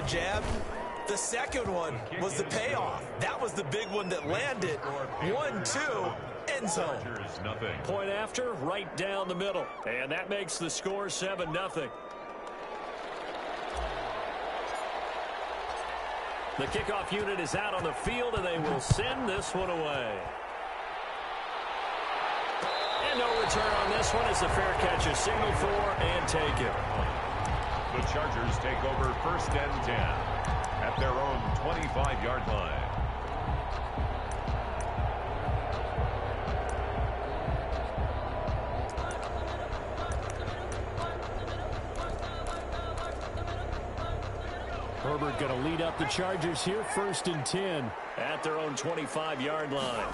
jab. The second one was the payoff. That was the big one that landed. 1-2, end zone. Point after, right down the middle. And that makes the score 7-0. The kickoff unit is out on the field, and they will send this one away. And no return on this one as the fair catch is signaled for and taken. The Chargers take over 1st and 10 at their own 25-yard line. Herbert going to lead up the Chargers here, 1st and 10 at their own 25-yard line.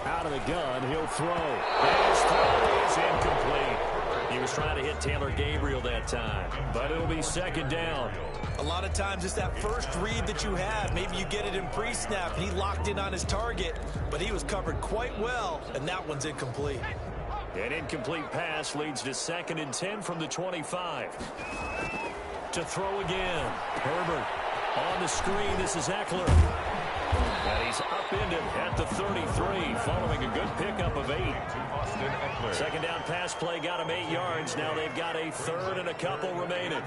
Out of the gun, he'll throw. And his throw is incomplete. He was trying to hit Taylor Gabriel that time, but it'll be 2nd down. A lot of times it's that first read that you have. Maybe you get it in pre-snap, and he locked in on his target, but he was covered quite well, and that one's incomplete. An incomplete pass leads to 2nd and 10 from the 25. To throw again. Herbert on the screen. This is Eckler. And he's upended at the 33, following a good pickup of 8. 2nd down pass play got him 8 yards. Now they've got a 3rd and a couple remaining.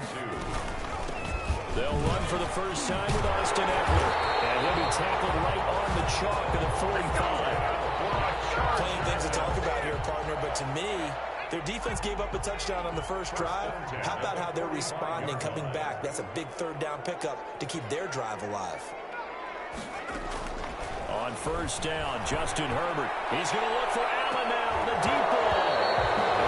They'll run for the first time with Austin Eckler. And he'll be tackled right on the chalk of the 45. Plenty of things to talk about here, partner, but to me, their defense gave up a touchdown on the first drive. How about how they're responding, coming back? That's a big 3rd down pickup to keep their drive alive. On 1st down, Justin Herbert. He's going to look for Allen now, the deep ball.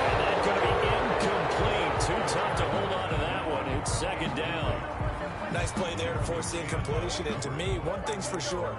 And that's going to be incomplete. Too tough to hold on to that one. It's 2nd down. Nice play there to force the incompletion. And to me, one thing's for sure.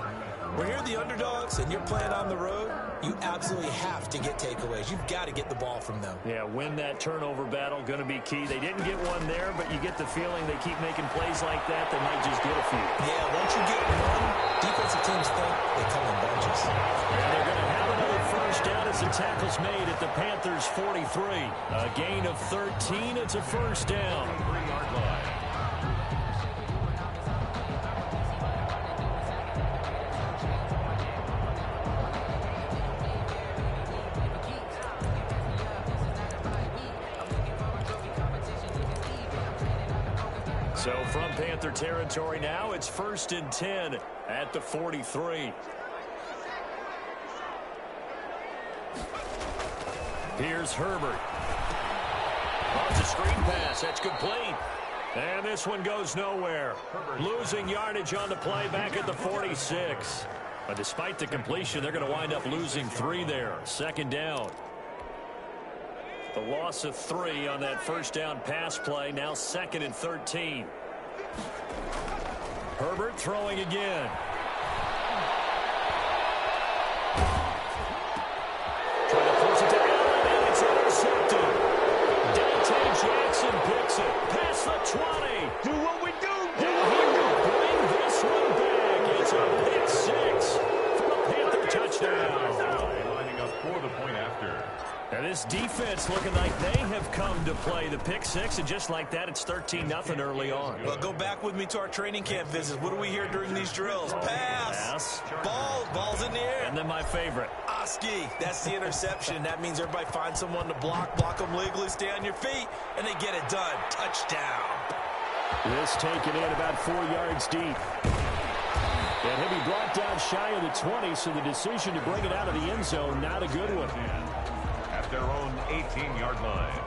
When you're the underdogs and you're playing on the road, you absolutely have to get takeaways. You've got to get the ball from them. Yeah, win that turnover battle, going to be key. They didn't get one there, but you get the feeling they keep making plays like that, they might just get a few. Yeah, once you get one, defensive teams think they come in bunches. And they're going to have another first down as the tackle's made at the Panthers' 43. A gain of 13. It's a first down. 3-yard line. So from Panther territory now, it's 1st and 10 at the 43. Here's Herbert. Off the screen pass. That's complete. And this one goes nowhere. Losing yardage on the play back at the 46. But despite the completion, they're going to wind up losing 3 there. 2nd down. The loss of 3 on that first down pass play. Now 2nd and 13. Herbert throwing again. Trying to force it to Allen, and it's intercepted. Dante Jackson picks it. Past the 20. Do what we do. And he will bring this one back. It's a pick 6 for a Panther touchdown. Lining up for the point after. And this defense looking like they have come to play the pick 6, and just like that, it's 13-0 early on. Well, go back with me to our training camp visits. What do we hear during these drills? Pass. Ball's in the air. And then my favorite. Oski. That's the interception. That means everybody finds someone to block them legally, stay on your feet, and they get it done. Touchdown. This taken in about 4 yards deep. And he'll be brought down shy of the 20, so the decision to bring it out of the end zone, not a good one. At their own 18-yard line.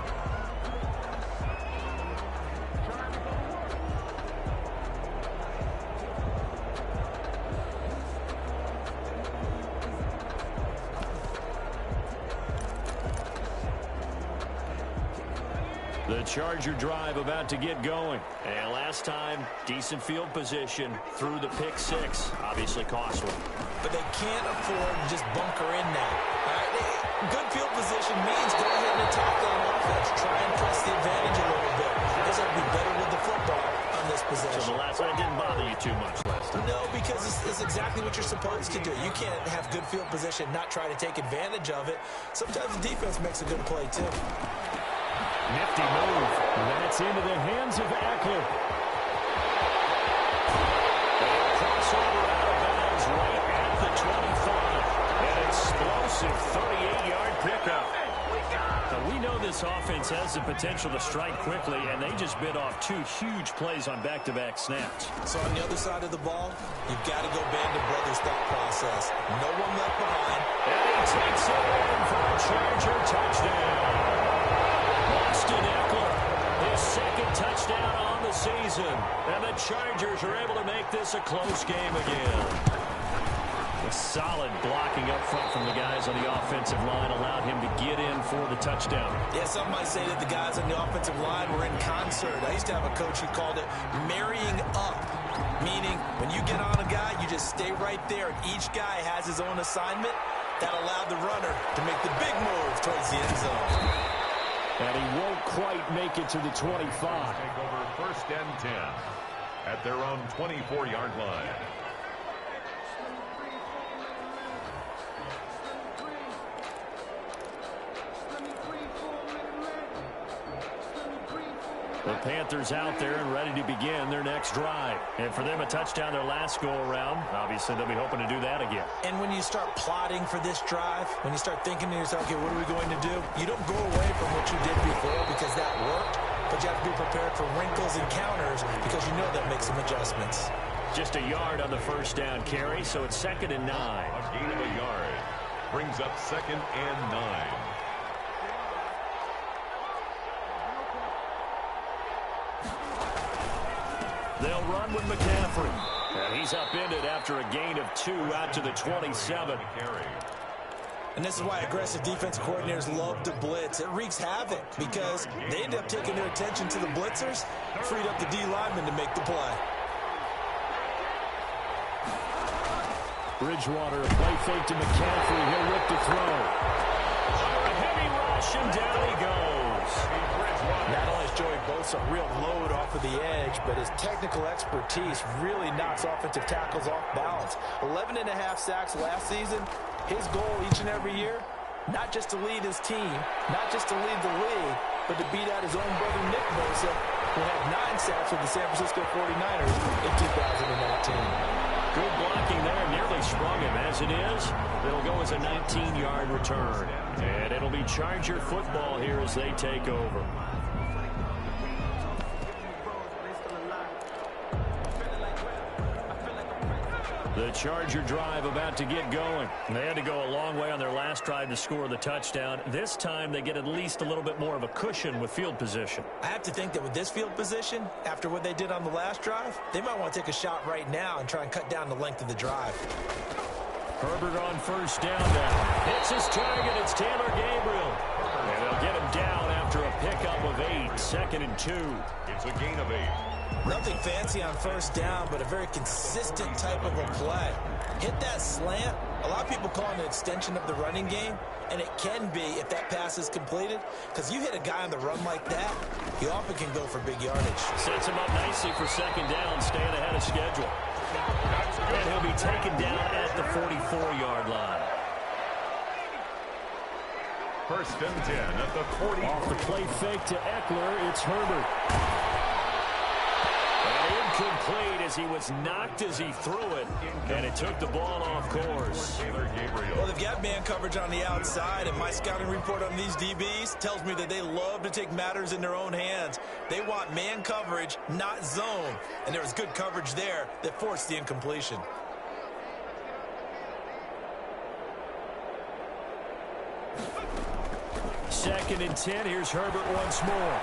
The Charger drive about to get going. And last time, decent field position through the pick 6. Obviously costly. But they can't afford to just bunker in now. All right? Good field position means go ahead and attack on offense. Try and press the advantage a little bit. Because they'll be better with the football on this possession. So the last one didn't bother you too much last time. No, because it's exactly what you're supposed to do. You can't have good field position, not try to take advantage of it. Sometimes the defense makes a good play, too. Nifty move. That's into the hands of Eckler. this offense has the potential to strike quickly, and they just bit off 2 huge plays on back-to-back snaps. So on the other side of the ball, you've got to go band of brothers thought process. No one left behind. And he takes it in for a Charger touchdown. Austin Eckler, his second touchdown on the season. And the Chargers are able to make this a close game again. A solid blocking up front from the guys on the offensive line allowed him to get in for the touchdown. Yeah, some might say that the guys on the offensive line were in concert. I used to have a coach who called it marrying up, meaning when you get on a guy, you just stay right there, and each guy has his own assignment. That allowed the runner to make the big move towards the end zone. And he won't quite make it to the 25. Take over first and 10 at their own 24-yard line. The Panthers out there and ready to begin their next drive. And for them, a touchdown their last go-around. Obviously, they'll be hoping to do that again. And when you start plotting for this drive, when you start thinking to yourself, okay, what are we going to do? You don't go away from what you did before because that worked, but you have to be prepared for wrinkles and counters because you know that makes some adjustments. Just a yard on the first down carry, so it's 2nd and 9. A gain of a yard brings up 2nd and 9. They'll run with McCaffrey. And he's upended after a gain of 2 out to the 27. And this is why aggressive defensive coordinators love to blitz. It wreaks havoc because they end up taking their attention to the blitzers, freed up the D lineman to make the play. Bridgewater, a play fake to McCaffrey. He'll look to throw. A heavy rush, and down he goes. Not only is Joey Bosa a real load off of the edge, but his technical expertise really knocks offensive tackles off balance. 11.5 sacks last season. His goal each and every year, not just to lead his team, not just to lead the league, but to beat out his own brother Nick Bosa, who had 9 sacks with the San Francisco 49ers in 2019. Good blocking there, nearly sprung him. As it is, it'll go as a 19-yard return. And it'll be Charger football here as they take over. The Charger drive about to get going. They had to go a long way on their last drive to score the touchdown. This time they get at least a little bit more of a cushion with field position. I have to think that with this field position, after what they did on the last drive, they might want to take a shot right now and try and cut down the length of the drive. Herbert on first down now. Hits his target. It's Taylor Gabriel. And they'll get him down after a pickup of 8. 2nd and 2. It's a gain of 8. Nothing fancy on first down, but a very consistent type of a play. Hit that slant. A lot of people call it an extension of the running game, and it can be if that pass is completed, because you hit a guy on the run like that, he often can go for big yardage. Sets him up nicely for 2nd down, staying ahead of schedule. And he'll be taken down at the 44-yard line. 1st and 10 at the 40. Off the play fake to Eckler, it's Herbert. Incomplete as he was knocked as he threw it, and it took the ball off course. Well, they've got man coverage on the outside, and my scouting report on these DBs tells me that they love to take matters in their own hands. They want man coverage, not zone, and there was good coverage there that forced the incompletion. Second and 10, here's Herbert once more.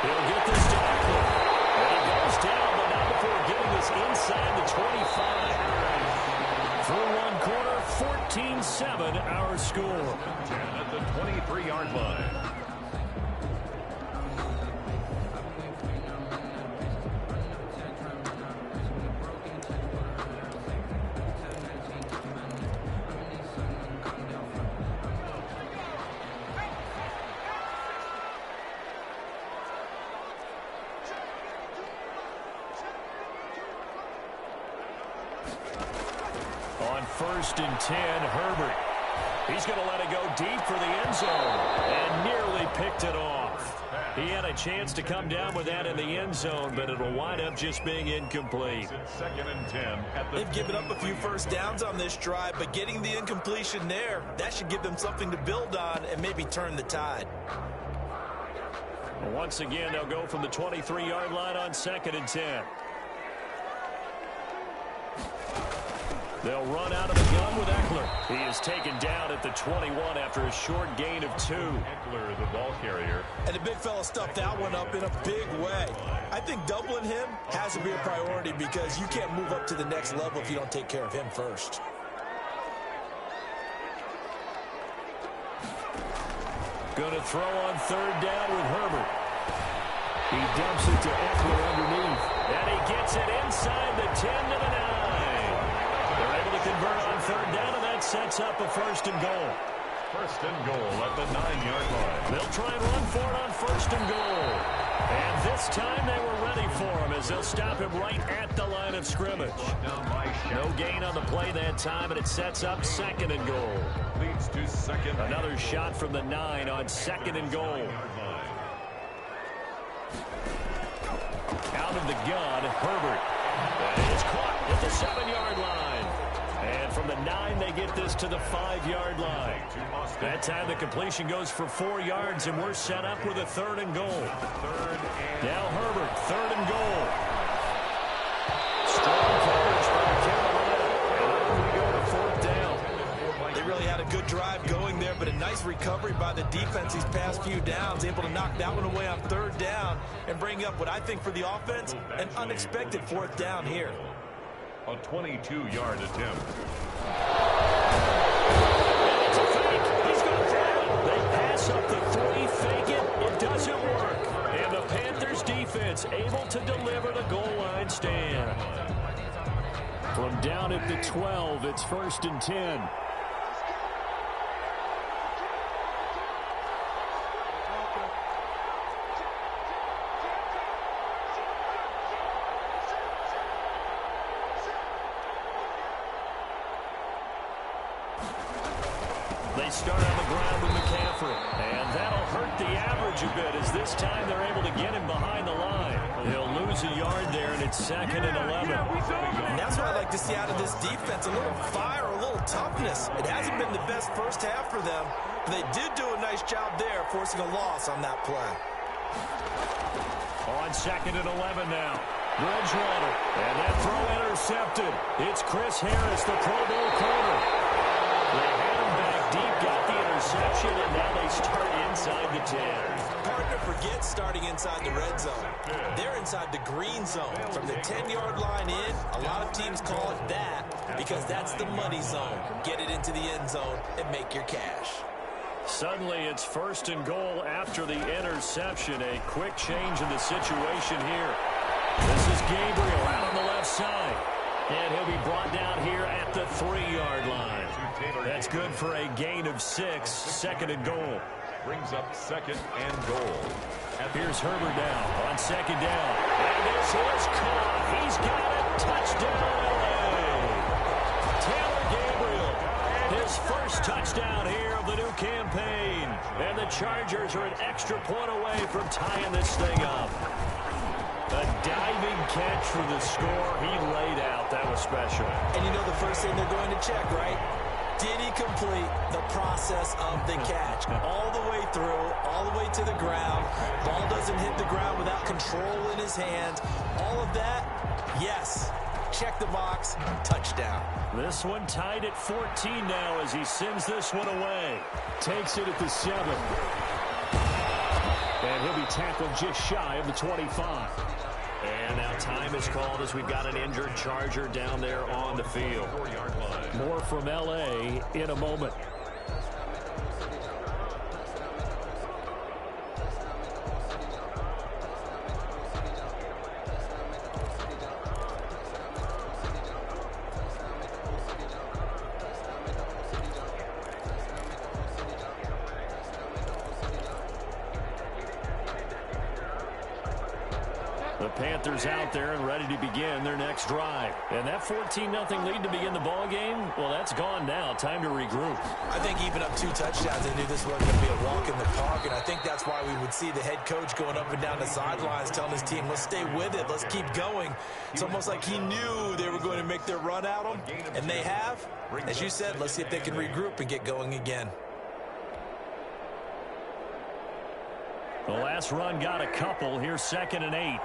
He'll get this to Eckler. And he goes down, but not before getting this inside the 25. Through one quarter, 14-7 our score. 10 at the 23-yard line. On 1st and 10, Herbert. He's going to let it go deep for the end zone and nearly picked it off. He had a chance to come down with that in the end zone, but it'll wind up just being incomplete. 2nd and 10 at the They've given up a few first downs on this drive, but getting the incompletion there, that should give them something to build on and maybe turn the tide. Once again, they'll go from the 23-yard line on 2nd and 10. They'll run out of the gun with Eckler. He is taken down at the 21 after a short gain of 2. Eckler, the ball carrier. And the big fella stuffed that one up in a big way. I think doubling him has to be a priority because you can't move up to the next level if you don't take care of him first. Going to throw on 3rd down with Herbert. He dumps it to Eckler underneath. And he gets it inside the 10 to the 9. They're able to convert on 3rd down, and that sets up a 1st and goal. 1st and goal at the 9-yard line. They'll try and run for it on 1st and goal. And this time they were ready for him as they'll stop him right at the line of scrimmage. No gain on the play that time, and it sets up 2nd and goal. Leads to 2nd. Another shot from the 9 on 2nd and goal. Out of the gun, Herbert. And it is caught at the 7-yard line. And from the 9, they get this to the 5-yard line. That time the completion goes for 4 yards, and we're set up with a 3rd and goal. Now Herbert, 3rd and goal. Strong coverage by Carolina. And on we go to 4th down. They really had a good drive going there, but a nice recovery by the defense these past few downs, able to knock that one away on 3rd down and bring up what I think for the offense, an unexpected 4th down here. A 22-yard attempt. It's a fake. He's going to throw it. They pass up the 3, fake it. It doesn't work. And the Panthers defense able to deliver the goal line stand. From down at the 12, it's 1st and 10. They start on the ground with McCaffrey, and that'll hurt the average a bit as this time they're able to get him behind the line. He'll lose a yard there, and it's 2nd and 11. And that's what I like to see out of this defense, a little fire, a little toughness. It hasn't been the best first half for them, but they did do a nice job there, forcing a loss on that play. On 2nd and 11 now. Bridgewater, and that throw intercepted. It's Chris Harris, the Pro Bowl corner. They had him back deep, got the interception, and now they start inside the 10. Partner forgets starting inside the red zone. They're inside the green zone. From the 10-yard line in, a lot of teams call it that because that's the money zone. Get it into the end zone and make your cash. Suddenly it's 1st and goal after the interception. A quick change in the situation here. This is Gabriel out on the left side. And he'll be brought down here at the 3-yard line. That's good for a gain of 6, 2nd and goal. Brings up 2nd and goal. Here's Herbert now on 2nd down. And this is caught. He's got it. Touchdown, LA. Taylor Gabriel, his first touchdown here of the new campaign. And the Chargers are an extra point away from tying this thing up. A diving catch for the score. He laid out. That was special. And you know the first thing they're going to check, right? Did he complete the process of the catch? All the way through, all the way to the ground. Ball doesn't hit the ground without control in his hands. All of that, yes. Check the box. Touchdown. This one tied at 14 now as he sends this one away. Takes it at the 7. And he'll be tackled just shy of the 25. And now time is called as we've got an injured Charger down there on the field. More from L.A. in a moment. The Panthers out there and ready to begin their next drive. And that 14-0 lead to begin the ball game, well, that's gone now. Time to regroup. I think even up 2 touchdowns, they knew this wasn't going to be a walk in the park, and I think that's why we would see the head coach going up and down the sidelines telling his team, let's stay with it, let's keep going. It's almost like he knew they were going to make their run at him, and they have. As you said, let's see if they can regroup and get going again. The last run got a couple. Here's 2nd and 8.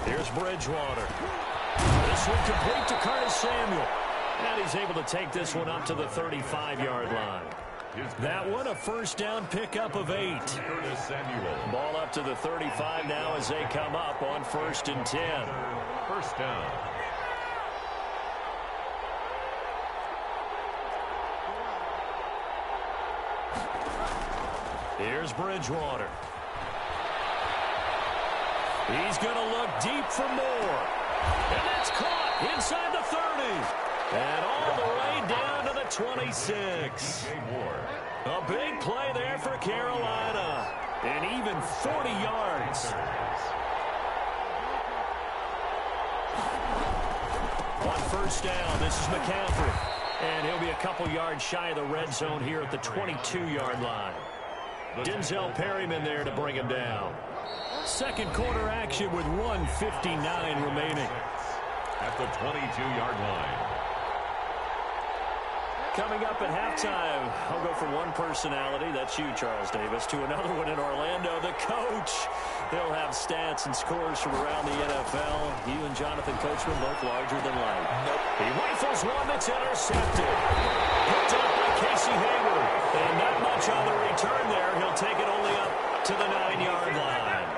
Here's Bridgewater. This one complete to Curtis Samuel. And he's able to take this one up to the 35-yard line. That one, a first down pickup of 8. Curtis Samuel. Ball up to the 35 now as they come up on 1st and 10. First down. Here's Bridgewater. He's going to look deep for more. And that's caught inside the 30. And all the way down to the 26. A big play there for Carolina. And even 40 yards. On first down, this is McCaffrey. And he'll be a couple yards shy of the red zone here at the 22-yard line. Denzel Perryman there to bring him down. Second quarter action with 1:59 remaining. At the 22-yard line. Coming up at halftime, I'll go from one personality, that's you, Charles Davis, to another one in Orlando, the coach. He'll have stats and scores from around the NFL. You and Jonathan Coachman both larger than life. Nope. He rifles one that's intercepted. Picked up by Casey Hayward. And not much on the return there. He'll take it only up to the 9-yard line.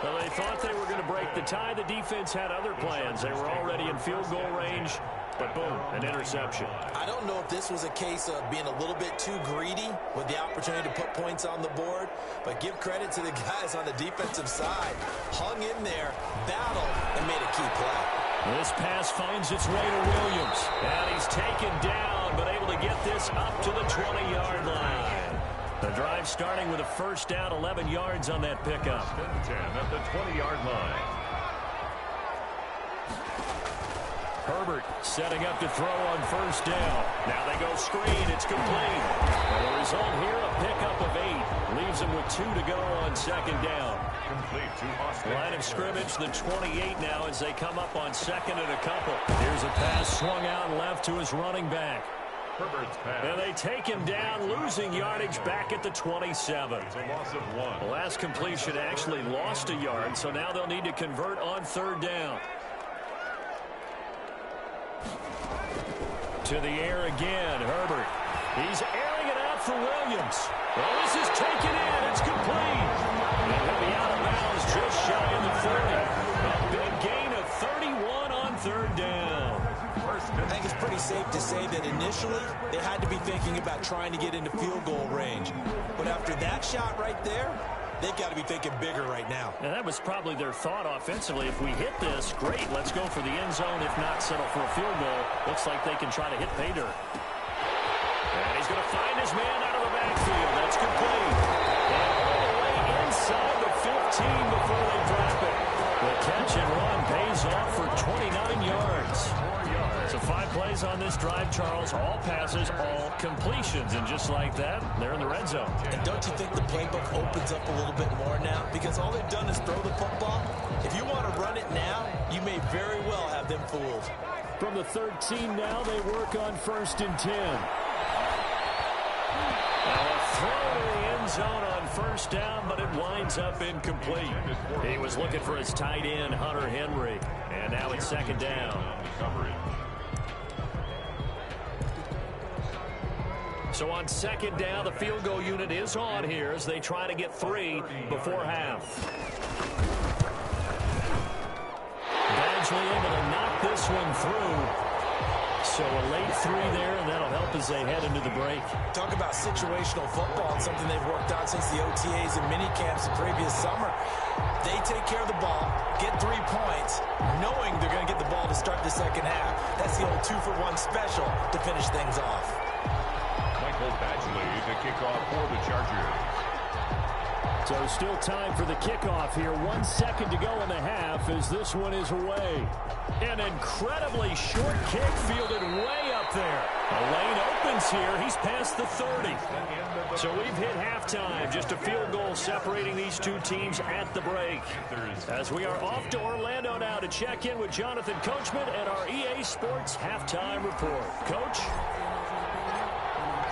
Well, they thought they were going to break the tie. The defense had other plans. They were already in field goal range. But boom, an interception. I don't know if this was a case of being a little bit too greedy with the opportunity to put points on the board, but give credit to the guys on the defensive side. Hung in there, battled, and made a key play. This pass finds its way to Williams. And he's taken down, but able to get this up to the 20-yard line. The drive starting with a first down, 11 yards on that pickup. 10 at the 20-yard line. Herbert setting up to throw on first down. Now they go screen. It's complete. And the result here, a pickup of 8. Leaves them with 2 to go on second down. Complete to Austin. Line of scrimmage, the 28 now as they come up on second and a couple. Here's a pass swung out left to his running back. Herbert's pass. And they take him down, losing yardage back at the 27. It's a loss of 1. The last completion actually lost a yard, so now they'll need to convert on third down. To the air again, Herbert. He's airing it out for Williams. Well, this is taken in. It's complete. And he'll be out of bounds just shy of the 30. A big gain of 31 on third down. I think it's pretty safe to say that initially they had to be thinking about trying to get into field goal range. But after that shot right there, they've got to be thinking bigger right now. And that was probably their thought offensively. If we hit this, great, let's go for the end zone. If not, settle for a field goal. Looks like they can try to hit pay dirt. And he's going to find his man out of the backfield. That's complete. And all the way inside the 15 before they drop it. The catch and run pays off for 29 yards. So 5 plays on this drive, Charles. All passes, all completions. And just like that, they're in the red zone. And don't you think the playbook opens up a little bit more now? Because all they've done is throw the football. If you want to run it now, you may very well have them fooled. From the 13 now, they work on 1st and 10. Now a throw to the end zone on first down, but it winds up incomplete. He was looking for his tight end, Hunter Henry. And now it's second down. So on second down, the field goal unit is on here as they try to get 3 before half. Badgley able to knock this one through. So a late 3 there, and that'll help as they head into the break. Talk about situational football and something they've worked on since the OTAs and mini camps the previous summer. They take care of the ball, get 3 points, knowing they're going to get the ball to start the second half. That's the old 2-for-1 special to finish things off. Badgley to kick off for the Chargers. So still time for the kickoff here. 1 second to go in the half as this one is away. An incredibly short kick fielded way up there. A lane opens pace here. He's past the 30. So we've hit halftime. Just a field goal separating these two teams at the break. As we are off to Orlando now to check in with Jonathan Coachman and our EA Sports halftime report. Coach?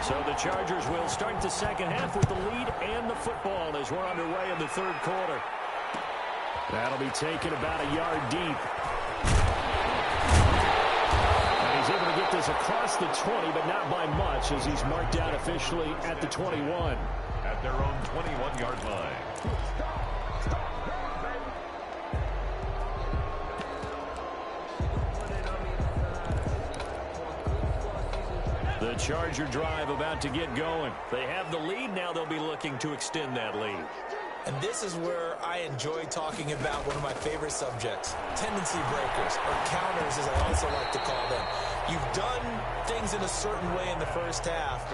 So the Chargers will start the second half with the lead and the football as we're underway in the third quarter. That'll be taken about a yard deep. And he's able to get this across the 20, but not by much as he's marked down officially at the 21. At their own 21-yard line. The Charger drive about to get going. They have the lead. Now they'll be looking to extend that lead. And this is where I enjoy talking about one of my favorite subjects, tendency breakers, or counters as I also like to call them. You've done things in a certain way in the first half,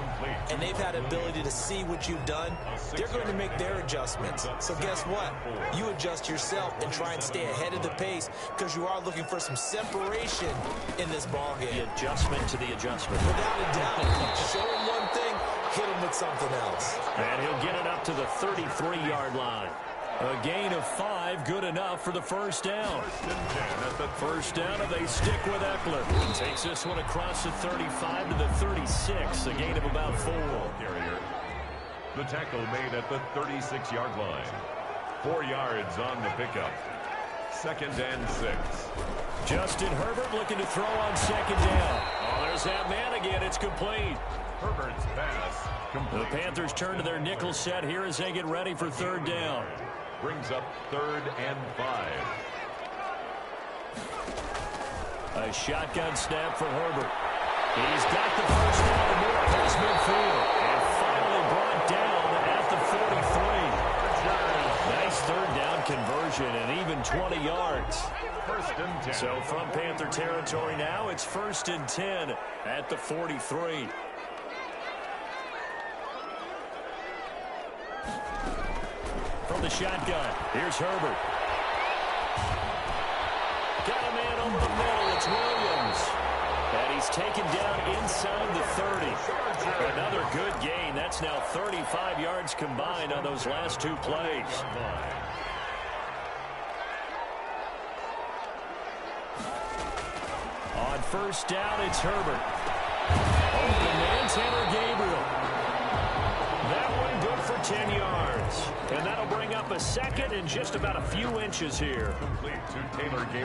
and they've had ability to see what you've done. They're going to make their adjustments. So guess what? You adjust yourself and try and stay ahead of the pace because you are looking for some separation in this ballgame. The adjustment to the adjustment. Without a doubt. Show him one thing, hit him with something else. And he'll get it up to the 33-yard line. A gain of 5, good enough for the first down. First down, and they stick with Eckler. Takes this one across the 35 to the 36, a gain of about 4. The tackle made at the 36-yard line. 4 yards on the pickup. 2nd and 6. Justin Herbert looking to throw on second down. Oh, there's that man again. It's complete. Herbert's pass complete. The Panthers turn to their nickel set here as they get ready for third down. Brings up 3rd and 5. A shotgun snap for Herbert. He's got the first down and more across midfield. And finally brought down at the 43. Nice third down conversion and even 20 yards. 1st and 10. So from Panther territory now, it's 1st and 10 at the 43. From the shotgun, here's Herbert. Got a man over the middle. It's Williams. And he's taken down inside the 30. Another good gain. That's now 35 yards combined on those last 2 plays. On first down, it's Herbert. Open man, Taylor Gabriel. That one good for 10 yards. And that'll bring up a second and just about a few inches here.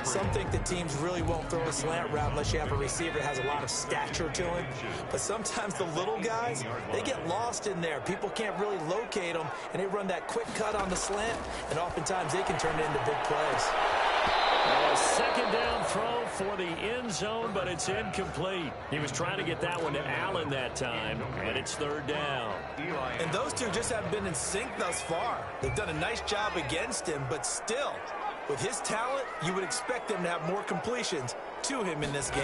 Some think the teams really won't throw a slant route unless you have a receiver that has a lot of stature to him. But sometimes the little guys, they get lost in there. People can't really locate them, and they run that quick cut on the slant, and oftentimes they can turn it into big plays. A second down throw for the end zone, but it's incomplete. He was trying to get that one to Allen that time, and it's third down. And those two just haven't been in sync thus far. They've done a nice job against him, but still, with his talent, you would expect them to have more completions to him in this game.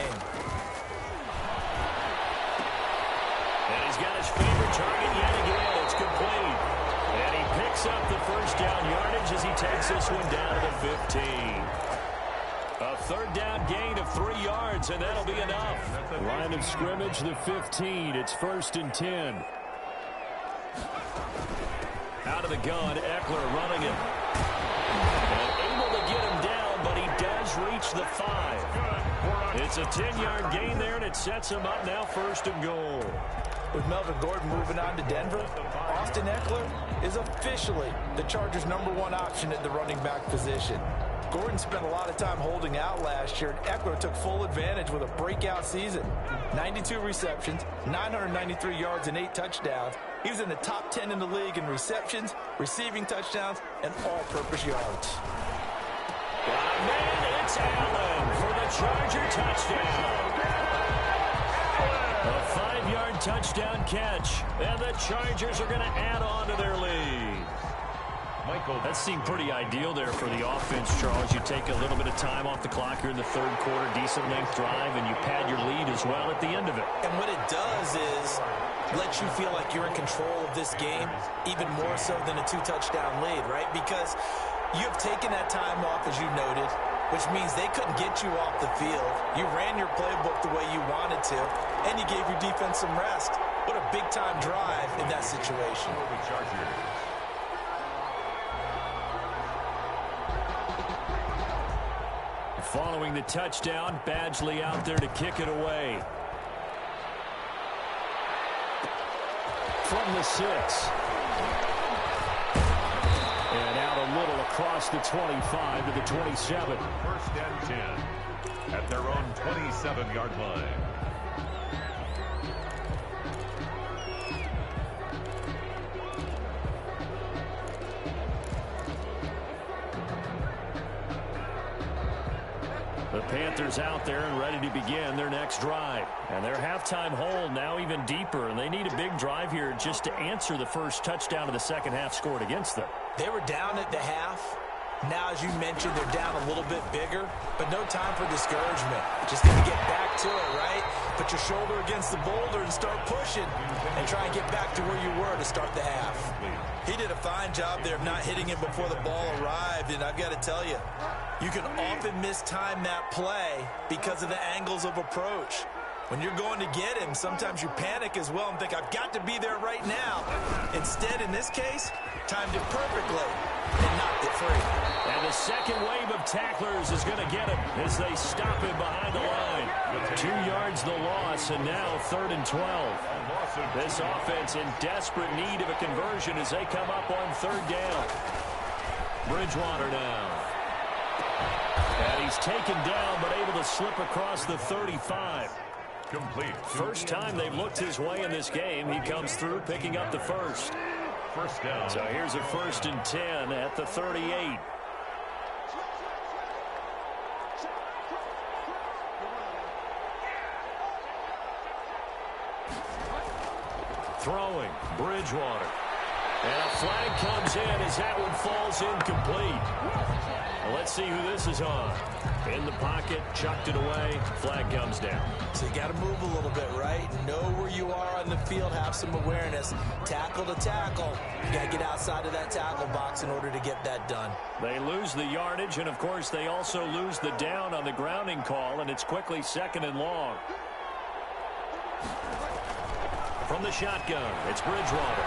And he's got his favorite target yet again. It's complete. And he picks up the first down yardage as he takes this one down to the 15. A third down gain of 3 yards, and that'll be enough. Line of scrimmage, the 15. It's 1st and 10. Out of the gun, Eckler running it. And able to get him down, but he does reach the 5. It's a 10-yard gain there, and it sets him up now 1st and goal. With Melvin Gordon moving on to Denver, Austin Eckler is officially the Chargers' #1 option at the running back position. Gordon spent a lot of time holding out last year, and Eckler took full advantage with a breakout season. 92 receptions, 993 yards, and 8 touchdowns. He was in the top 10 in the league in receptions, receiving touchdowns, and all-purpose yards. Got a man, it's Allen for the Charger touchdown. A 5-yard touchdown catch, and the Chargers are going to add on to their lead. That seemed pretty ideal there for the offense, Charles. You take a little bit of time off the clock here in the third quarter, decent length drive, and you pad your lead as well at the end of it. And what it does is let you feel like you're in control of this game, even more so than a 2-touchdown lead, right? Because you've taken that time off, as you noted, which means they couldn't get you off the field. You ran your playbook the way you wanted to. and you gave your defense some rest. What a big-time drive in that situation. The Chargers. Following the touchdown, Badgley out there to kick it away. From the 6. And out a little across the 25 to the 27. First and 10 at their own 27-yard line. The Panthers out there and ready to begin their next drive. And their halftime hole now even deeper, and they need a big drive here just to answer the first touchdown of the second half scored against them. They were down at the half. Now, as you mentioned, they're down a little bit bigger, but no time for discouragement. Just got to get back to it, right? Put your shoulder against the boulder and start pushing and try and get back to where you were to start the half. He did a fine job there of not hitting him before the ball arrived, and I've got to tell you, you can often mistime that play because of the angles of approach. When you're going to get him, sometimes you panic as well and think, I've got to be there right now. Instead, in this case, timed it perfectly and knocked it free. And the second wave of tacklers is going to get him as they stop him behind the line. 2 yards the loss, and now 3rd and 12. This offense in desperate need of a conversion as they come up on 3rd down. Bridgewater now. And he's taken down but able to slip across the 35. Complete. First time they've looked his way in this game. He comes through picking up the first. First down. So here's a 1st and 10 at the 38. Throwing, Bridgewater. And a flag comes in as that one falls incomplete. Well, let's see who this is on. In the pocket, chucked it away, flag comes down. So you got to move a little bit, right? Know where you are on the field, have some awareness. Tackle to tackle. You got to get outside of that tackle box in order to get that done. They lose the yardage, and of course they also lose the down on the grounding call, and it's quickly 2nd and long. From the shotgun, it's Bridgewater.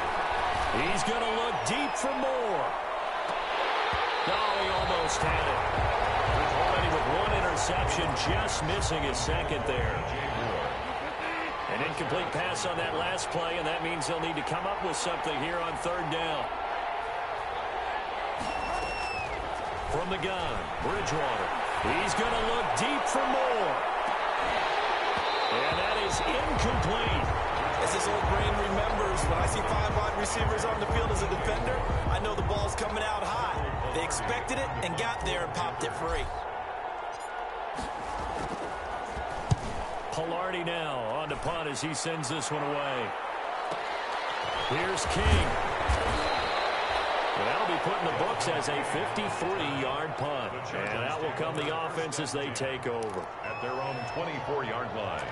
He's going to look deep for more. Oh, he almost had it. Already with 1 interception, just missing his 2nd there. An incomplete pass on that last play, and that means they'll need to come up with something here on 3rd down. From the gun, Bridgewater. He's going to look deep for more. And that is incomplete. As this old brain remembers, when I see 5 wide receivers on the field as a defender, I know the ball's coming out high. They expected it and got there and popped it free. Pilardi now on to punt as he sends this one away. Here's King. And that'll be put in the books as a 53-yard punt. And that will come the offense as they take over. At their own 24-yard line.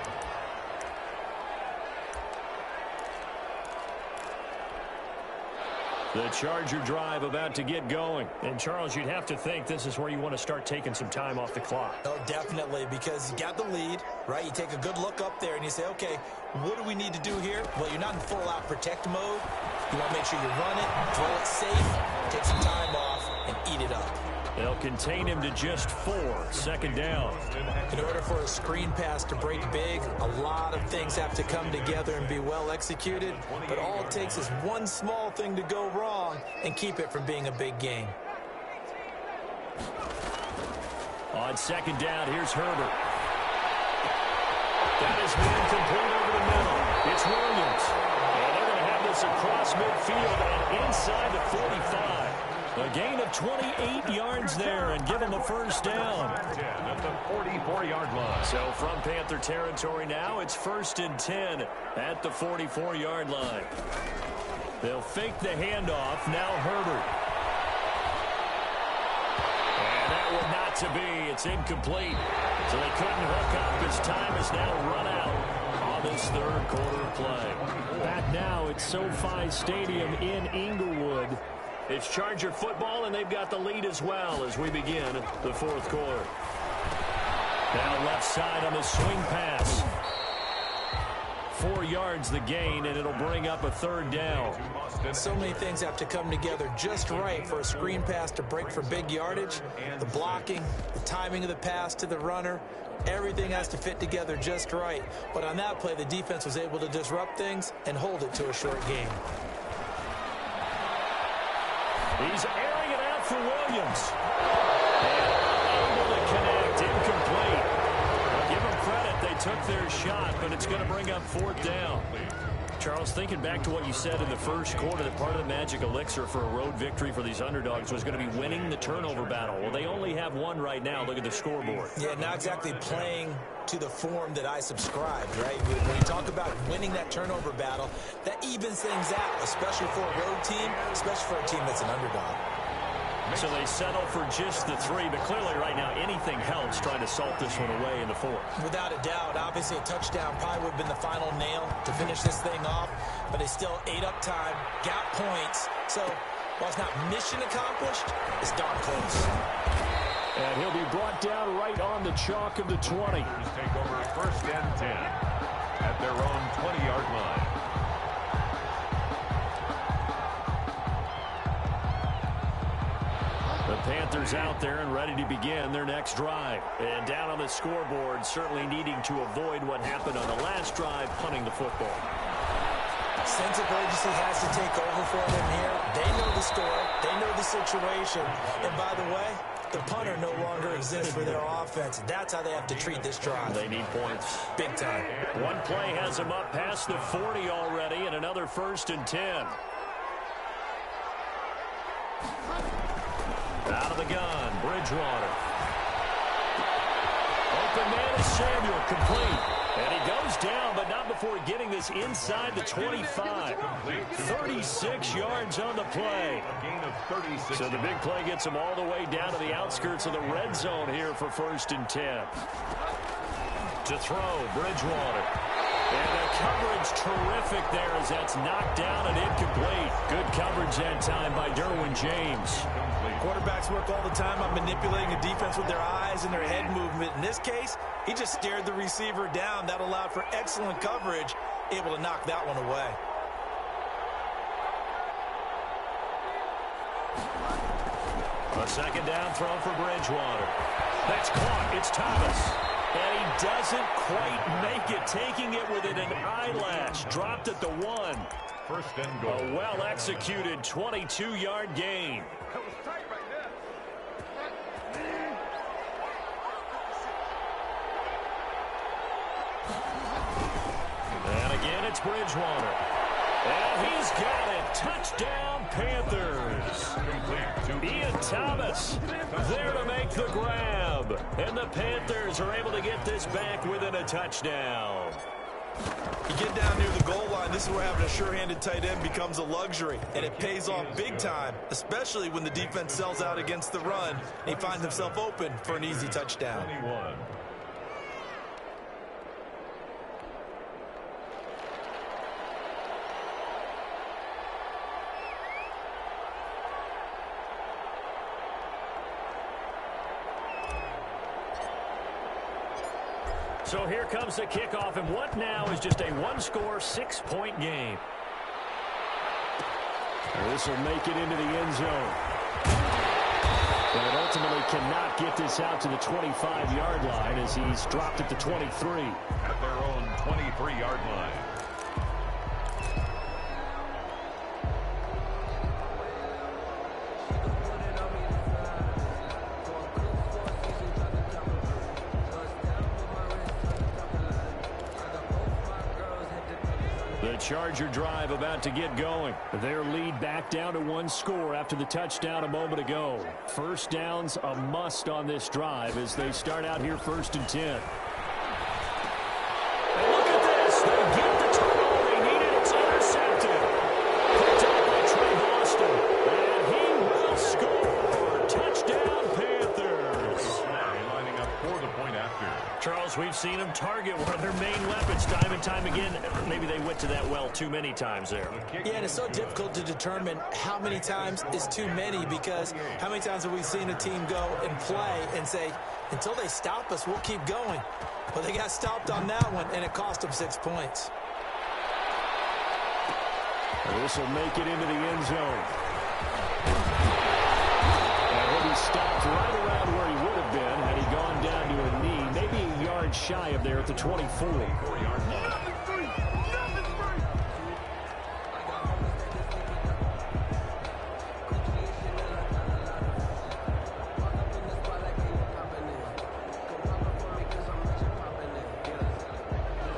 The Charger drive about to get going. And, Charles, you'd have to think this is where you want to start taking some time off the clock. Oh, definitely, because you got the lead, right? You take a good look up there and you say, okay, what do we need to do here? Well, you're not in full-out protect mode. You want to make sure you run it, throw it safe, take some time off, and eat it up. They'll contain him to just 4, 2nd down. In order for a screen pass to break big, a lot of things have to come together and be well executed, but all it takes is one small thing to go wrong and keep it from being a big game. On 2nd down, here's Herbert. That is man complete over the middle. It's Williams. And they're going to have this across midfield and inside the 45. A gain of 28 yards there and give them a 1st down. At the 44-yard line. So from Panther territory now, it's 1st and 10 at the 44-yard line. They'll fake the handoff. Now Herbert. And that one not to be. It's incomplete. So they couldn't hook up. His time is now run out on this 3rd quarter play. Back now at SoFi Stadium in Inglewood. It's Charger football, and they've got the lead as well as we begin the 4th quarter. Now left side on the swing pass. 4 yards the gain, and it'll bring up a third down. So many things have to come together just right for a screen pass to break for big yardage. The blocking, the timing of the pass to the runner, everything has to fit together just right. But on that play, the defense was able to disrupt things and hold it to a short gain. He's airing it out for Williams. And able to connect, incomplete. Well, give them credit, they took their shot, but it's going to bring up fourth down. Charles, thinking back to what you said in the first quarter, that part of the magic elixir for a road victory for these underdogs was going to be winning the turnover battle. Well, they only have one right now. Look at the scoreboard. Yeah, not exactly playing to the form that I subscribed, right? When you talk about winning that turnover battle, that evens things out, especially for a road team, especially for a team that's an underdog. So they settle for just the 3, but clearly right now anything helps trying to salt this one away in the 4th. Without a doubt, obviously a touchdown probably would have been the final nail to finish this thing off, but they still ate up time, got points. So while it's not mission accomplished, it's darn close. And he'll be brought down right on the chalk of the 20. Take over first and 10 at their own 20-yard line. The Panthers out there and ready to begin their next drive. And down on the scoreboard, certainly needing to avoid what happened on the last drive, punting the football. Sense of urgency has to take over for them here. They know the score. They know the situation. And by the way, the punter no longer exists for their offense. That's how they have to treat this drive. They need points. Big time. One play has them up past the 40 already, and another 1st and 10. Out of the gun, Bridgewater. Open man is Samuel, complete. And he goes down, but not before getting this inside the 25. 36 yards on the play. A gain of 36. So the big play gets him all the way down to the outskirts of the red zone here for 1st and 10. To throw, Bridgewater. And the coverage terrific there as that's knocked down and incomplete. Good coverage that time by Derwin James. Quarterbacks work all the time on manipulating a defense with their eyes and their head movement. In this case, he just stared the receiver down. That allowed for excellent coverage, able to knock that one away. A second down throw for Bridgewater. That's caught. It's Thomas. And he doesn't quite make it, taking it within an eyelash. Dropped at the 1. First and goal. A well-executed 22-yard gain. And again, it's Bridgewater. And he's got it. Touchdown, Panthers. Ian Thomas there to make the grab. And the Panthers are able to get this back within a touchdown. You get down near the goal line, this is where having a sure-handed tight end becomes a luxury. And it pays off big time, especially when the defense sells out against the run. And he finds himself open for an easy touchdown. 21. So here comes the kickoff, and what now is just a one-score, 6-point game. This will make it into the end zone. But it ultimately cannot get this out to the 25-yard line as he's dropped at the 23. At their own 23-yard line. The Charger drive about to get going. Their lead back down to 1 score after the touchdown a moment ago. First down's a must on this drive as they start out here 1st and 10. And look at this. They get the turnover they needed. It's intercepted. Picked up by Trey Boston. And he will score. Touchdown, Panthers. Lining up for the point after. Charles, we've seen them target one of their main weapons time and time again. Maybe they went to that well too many times there. Yeah, and it's so difficult to determine how many times is too many, because how many times have we seen a team go and play and say, until they stop us, we'll keep going. Well, they got stopped on that one, and it cost them 6 points. This will make it into the end zone. And he'll be stopped right around where he would have been had he gone down to a knee, maybe a yard shy of there at the 24. 4-yard line.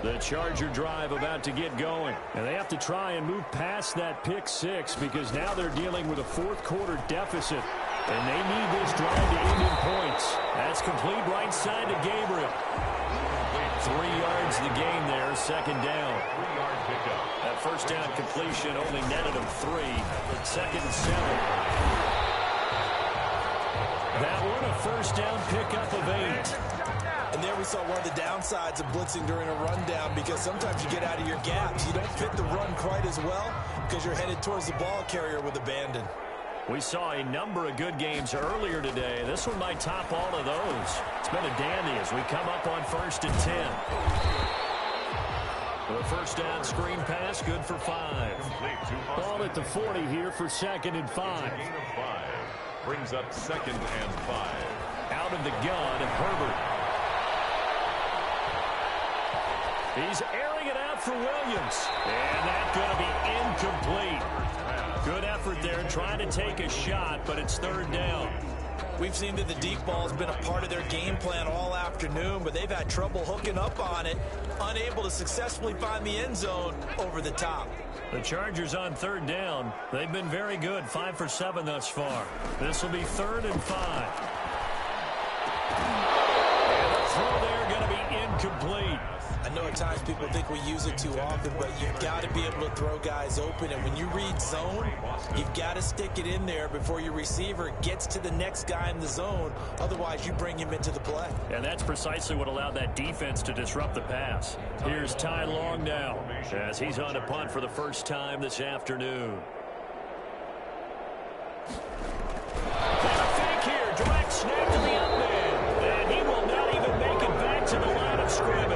The Charger drive about to get going. And they have to try and move past that pick six because now they're dealing with a fourth quarter deficit. And they need this drive to end in points. That's complete right side to Gabriel. 3 yards the gain there, second down. 3-yard pickup. That first down completion only netted him 3. Second and 7. That one a first down pickup of 8. And there we saw one of the downsides of blitzing during a rundown because sometimes you get out of your gaps. You don't fit the run quite as well because you're headed towards the ball carrier with abandon. We saw a number of good games earlier today. This one might top all of those. It's been a dandy as we come up on 1st and 10. The first down screen pass, good for 5. Ball at the 40 here for 2nd and 5. Gain of 5. Brings up 2nd and 5. Out of the gun, Herbert. He's airing it out for Williams. And that's going to be incomplete. Good effort there trying to take a shot, but it's 3rd down. We've seen that the deep ball has been a part of their game plan all afternoon, but they've had trouble hooking up on it, unable to successfully find the end zone over the top. The Chargers on 3rd down. They've been very good, 5 for 7 thus far. This will be 3rd and 5. And the throw there going to be incomplete. I know at times people think we use it too often, but you've got to be able to throw guys open. And when you read zone, you've got to stick it in there before your receiver gets to the next guy in the zone. Otherwise, you bring him into the play. And that's precisely what allowed that defense to disrupt the pass. Here's Ty Long now as he's on a punt for the first time this afternoon. And a fake here. Direct snap to the up man. And he will not even make it back to the line of scrimmage.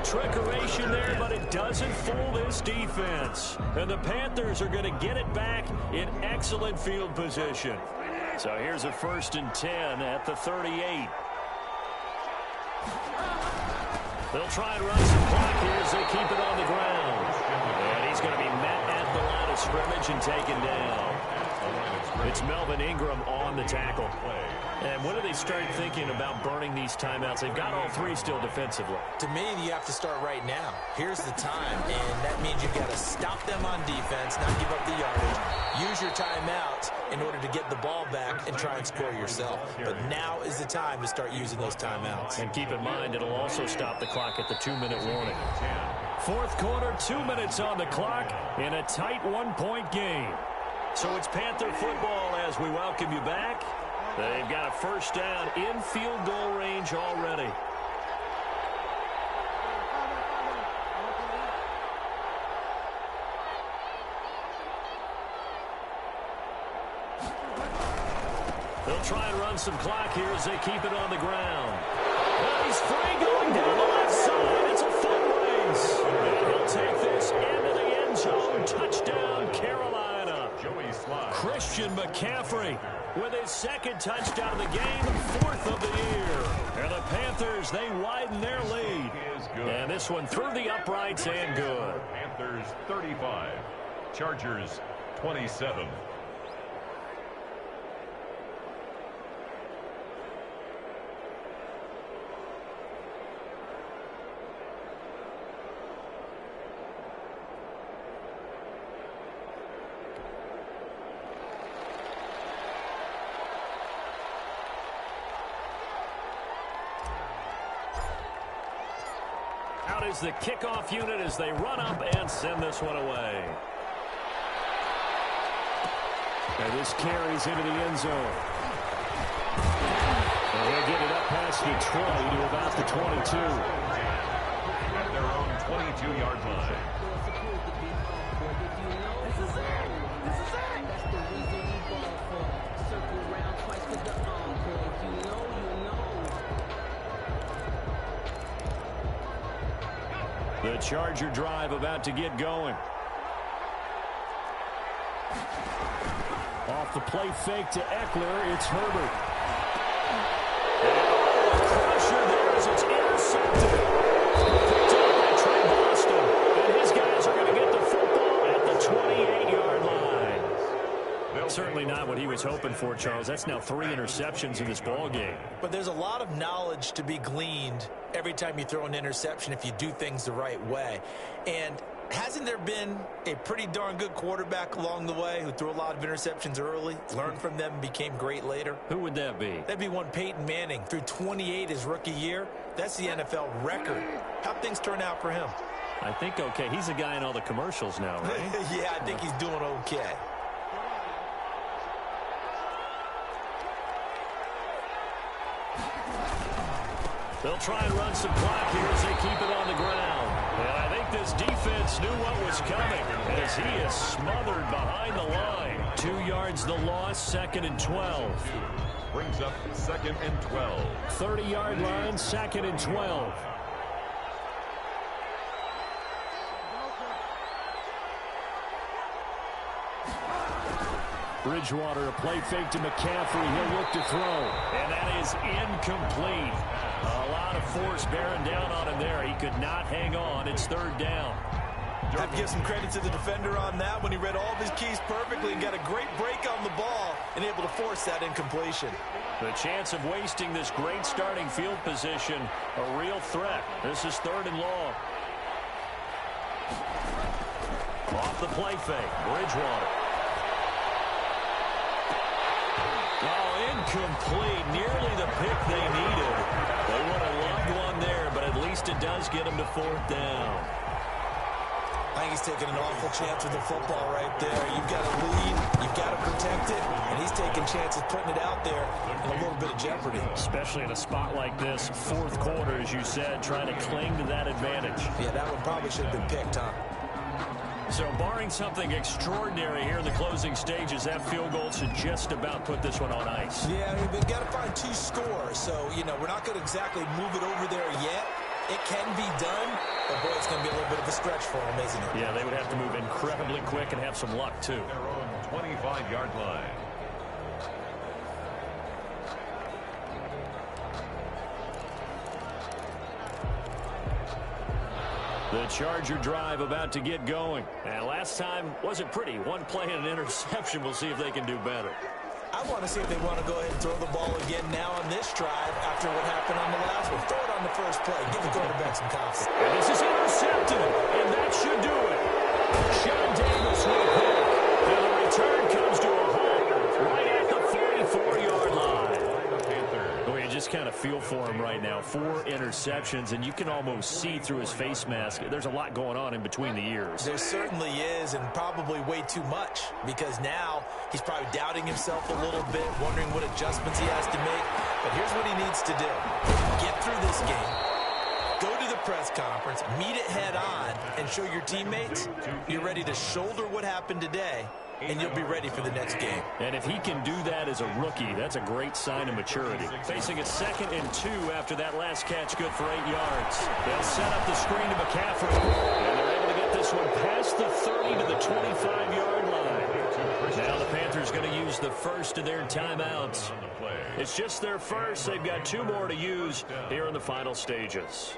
Trickeration there, but it doesn't fool this defense. And the Panthers are going to get it back in excellent field position. So here's a 1st and 10 at the 38. They'll try and run some clock here as they keep it on the ground. And he's going to be met at the line of scrimmage and taken down. It's Melvin Ingram on the tackle. And when do they start thinking about burning these timeouts? They've got all 3 still defensively. To me, you have to start right now. Here's the time, and that means you've got to stop them on defense, not give up the yardage. Use your timeouts in order to get the ball back and try and score yourself. But now is the time to start using those timeouts. And keep in mind, it'll also stop the clock at the 2-minute warning. 4th quarter, 2 minutes on the clock in a tight 1-point game. So it's Panther football as we welcome you back. They've got a first down in field goal range already. They'll try and run some clock here as they keep it on the ground. Well, he's free going down the left side. It's a foot race. He'll take this into the end zone. Touchdown, Carolina. Christian McCaffrey with his 2nd touchdown of the game, 4th of the year. And the Panthers, they widen their lead. And this one through the uprights and good. Panthers 35, Chargers 27. Out is the kickoff unit as they run up and send this one away. And this carries into the end zone. And they'll get it up past the 20 to about the 22. At their own 22-yard line. The Charger drive about to get going. Off the play fake to Eckler, it's Herbert. Pressure there as it's intercepted. Picked up by Trey Boston. And his guys are going to get the football at the 28-yard line. Certainly not what he was hoping for, Charles. That's now 3 interceptions in this ball game. But there's a lot of knowledge to be gleaned every time you throw an interception if you do things the right way. And hasn't there been a pretty darn good quarterback along the way who threw a lot of interceptions early, learned from them, and became great later? Who would that be? That'd be one Peyton Manning. Threw 28 his rookie year. That's the NFL record. How'd things turn out for him? I think okay. He's a guy in all the commercials now, right? Yeah, I think he's doing okay. They'll try and run some clock here as they keep it on the ground. And I think this defense knew what was coming as he is smothered behind the line. 2 yards the loss, 2nd and 12. Brings up 2nd and 12. 30-yard line, 2nd and 12. Bridgewater, a play fake to McCaffrey. He'll look to throw. And that is incomplete. A lot of force bearing down on him there. He could not hang on. It's 3rd down. I have to give some credit to the defender on that when he read all of his keys perfectly and got a great break on the ball and able to force that incompletion. The chance of wasting this great starting field position, a real threat. This is 3rd and long. Off the play fake, Bridgewater. Oh, incomplete. Nearly the pick they needed. They would have loved one there, but at least it does get them to 4th down. I think he's taking an awful chance with the football right there. You've got to lead, you've got to protect it, and he's taking chances putting it out there in a little bit of jeopardy. Especially in a spot like this, 4th quarter, as you said, trying to cling to that advantage. Yeah, that one probably should have been picked, huh? So barring something extraordinary here in the closing stages, that field goal should just about put this one on ice. Yeah, we've got to find 2 scores. So, you know, we're not going to exactly move it over there yet. It can be done, but boy, it's going to be a little bit of a stretch for them, isn't it? Yeah, they would have to move incredibly quick and have some luck, too. Their own 25-yard line. The Charger drive about to get going. And last time wasn't pretty. One play and an interception. We'll see if they can do better. I want to see if they want to go ahead and throw the ball again now on this drive after what happened on the last one. Throw it on the first play. Give the quarterback some confidence. And this is intercepted, and that should do it. Sean Davis with a pick. And the return comes to a halt right at the 44-yard line. Well, you just kind of feel for him right now. 4 interceptions, and you can almost see through his face mask. There's a lot going on in between the ears. There certainly is, and probably way too much, because now he's probably doubting himself a little bit, wondering what adjustments he has to make. But here's what he needs to do. Get through this game. Go to the press conference, meet it head on, and show your teammates you're ready to shoulder what happened today, and you'll be ready for the next game. And if he can do that as a rookie, that's a great sign of maturity. Facing a 2nd and 2 after that last catch, good for 8 yards. They'll set up the screen to McCaffrey, and they're able to get this one past the 30 to the 25-yard line. Now the Panthers going to use the first of their timeouts. It's just their first. They've got 2 more to use here in the final stages.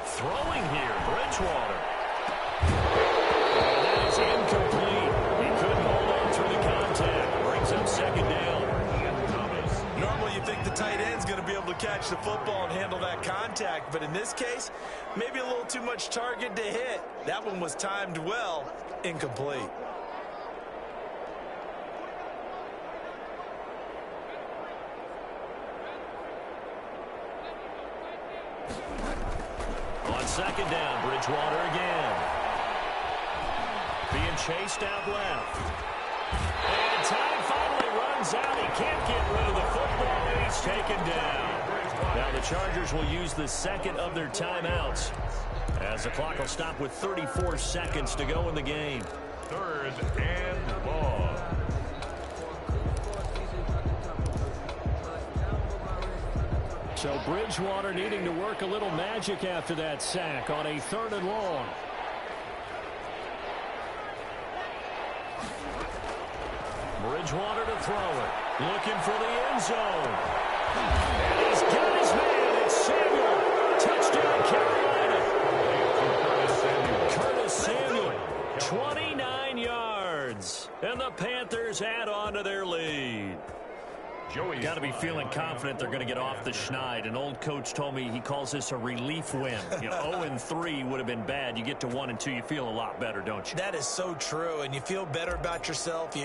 Throwing here, Bridgewater. And that is incomplete. He couldn't hold on through the contact. Brings up 2nd down. Normally you think the tight end's going to be able to catch the football and handle that contact, but in this case, maybe a little too much target to hit. That one was timed well, incomplete. On 2nd down, Bridgewater again. Being chased out left. And time finally runs out. He can't get rid of the football, and he's taken down. Now the Chargers will use the 2nd of their timeouts. As the clock will stop with 34 seconds to go in the game. 3rd and long. So Bridgewater needing to work a little magic after that sack on a 3rd and long. Bridgewater to throw it. Looking for the end zone. And he's got his man. It's Samuel. Touchdown, Carolina. Curtis Samuel. 29 yards. And the Panthers add on to their lead. Got to be feeling confident they're going to get off the schneid. An old coach told me he calls this a relief win. 0-3 would have been bad. You get to 1-2, you feel a lot better, don't you? That is so true, and you feel better about yourself. You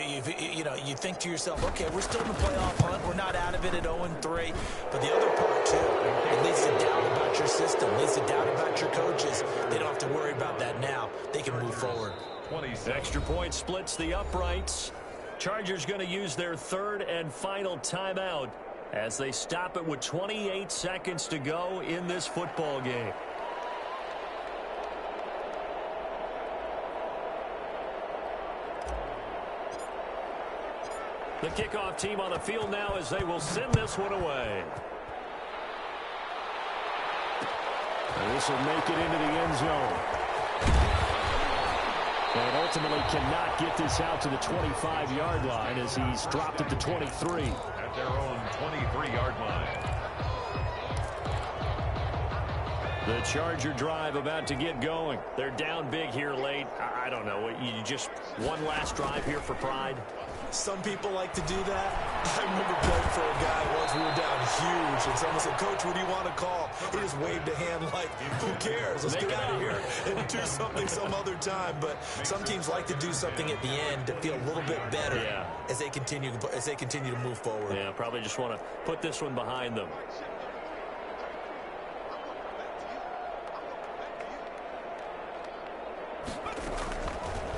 think to yourself, okay, we're still in the playoff hunt. We're not out of it at 0-3. But the other part, too, it leads to doubt about your system, leads to doubt about your coaches. They don't have to worry about that now. They can move forward. Extra point splits the uprights. Chargers going to use their 3rd and final timeout as they stop it with 28 seconds to go in this football game. The kickoff team on the field now as they will send this one away. And this will make it into the end zone. And ultimately cannot get this out to the 25-yard line as he's dropped at the 23. At their own 23-yard line. The Charger drive about to get going. They're down big here late. I don't know. You just one last drive here for pride? Some people like to do that. I remember playing for a guy once. We were down huge, and someone said, "Coach, what do you want to call?" He just waved a hand like, "Who cares? Let's get out of here and do something some other time." But some teams like to do something at the end to feel a little bit better as they continue to move forward. Yeah, probably just want to put this one behind them.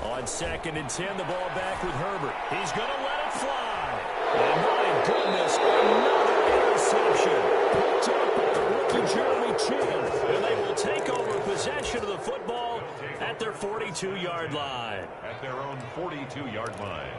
On 2nd and 10, the ball back with Herbert. He's going to let it fly. And my goodness, another interception. Picked up by the rookie Jeremy Chin. And they will take over possession of the football at their 42-yard line. At their own 42-yard line.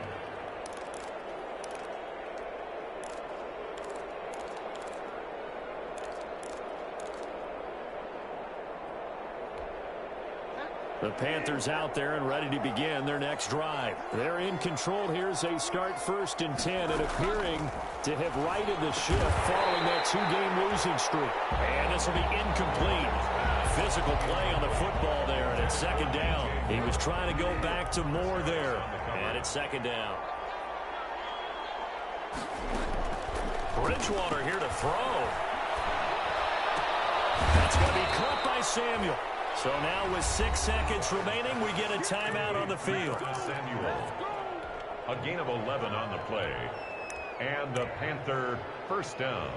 The Panthers out there and ready to begin their next drive. They're in control here as they start 1st and 10 and appearing to have righted the ship following that 2-game losing streak. And this will be incomplete. Physical play on the football there, and it's 2nd down. He was trying to go back to more there, and it's 2nd down. Bridgewater here to throw. That's going to be caught by Samuel. So now with 6 seconds remaining, we get a timeout on the field. Samuel. A gain of 11 on the play. And the Panther 1st down.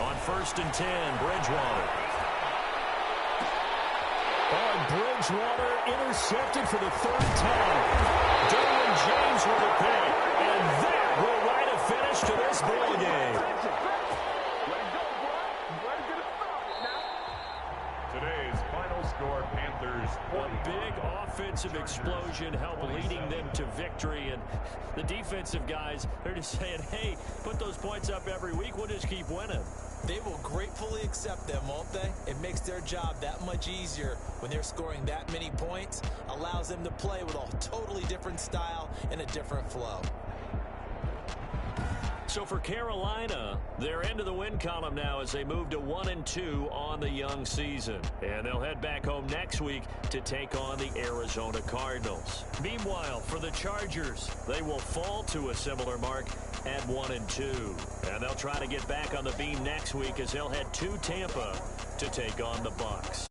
On 1st and 10, Bridgewater. Bridgewater intercepted for the 3rd time. Derwin James with a pick. And that will write a finish to this ball game. Today's final score, Panthers 40. A big offensive explosion helped leading them to victory. And the defensive guys, they're just saying, hey, put those points up every week. We'll just keep winning. They will gratefully accept them, won't they? It makes their job that much easier when they're scoring that many points. Allows them to play with a totally different style and a different flow. So for Carolina, they're into the win column now as they move to 1-2 on the young season. And they'll head back home next week to take on the Arizona Cardinals. Meanwhile, for the Chargers, they will fall to a similar mark at 1-2. And they'll try to get back on the beam next week as they'll head to Tampa to take on the Bucs.